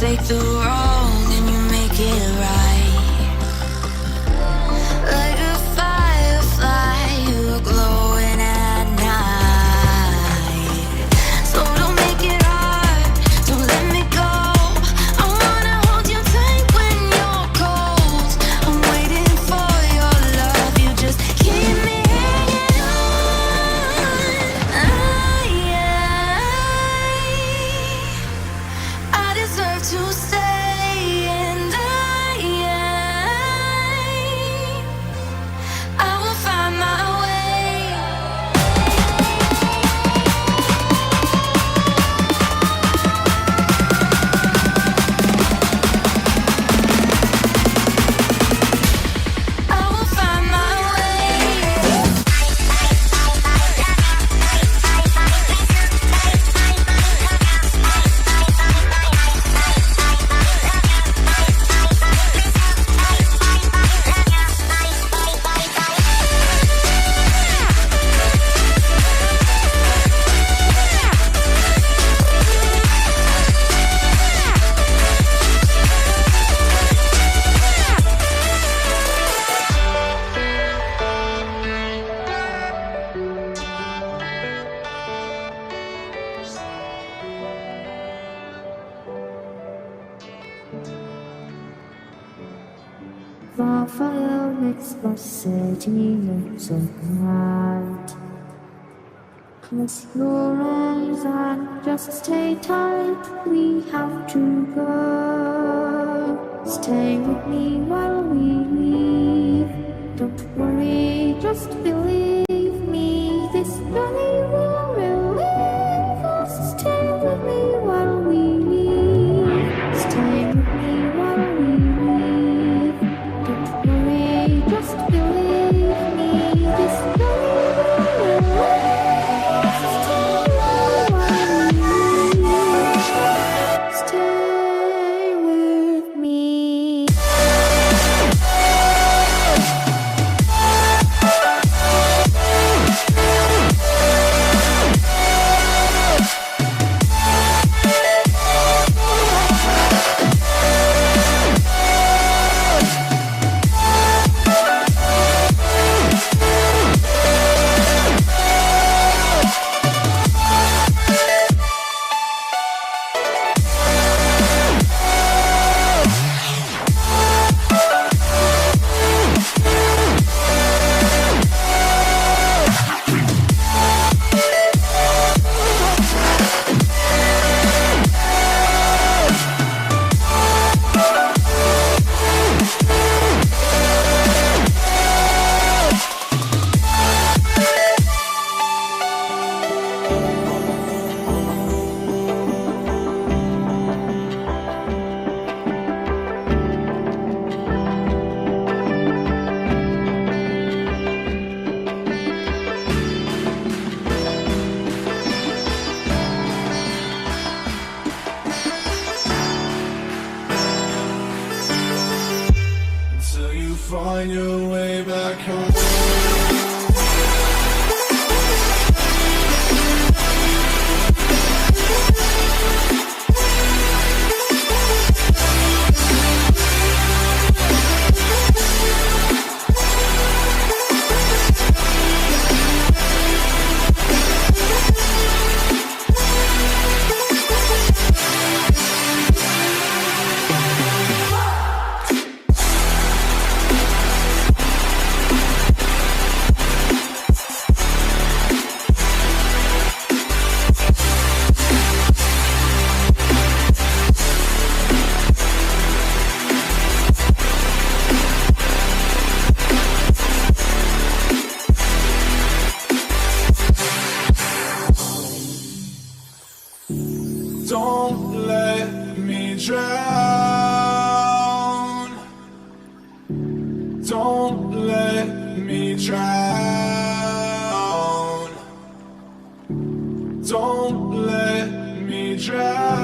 take the wrong and you make it right. Like a firefly, you're glowing at night. So don't make it hard, don't let me go. I wanna hold you tight when you're cold. I'm waiting for your love, you just keep me hanging on. I deserve to stay, and I will find my way. I will find my way. Fire makes the city look so bright. Close your eyes and just stay tight. We have to go. Stay with me while we leave. Don't worry, just believe me. This journey will relieve us. Stay with me while we leave. Stay with me while we leave. Don't worry, just believe me. This journey will relieve us. Stay with me. Till you find your way back home. Don't let me drown. Don't let me drown. Don't let me drown.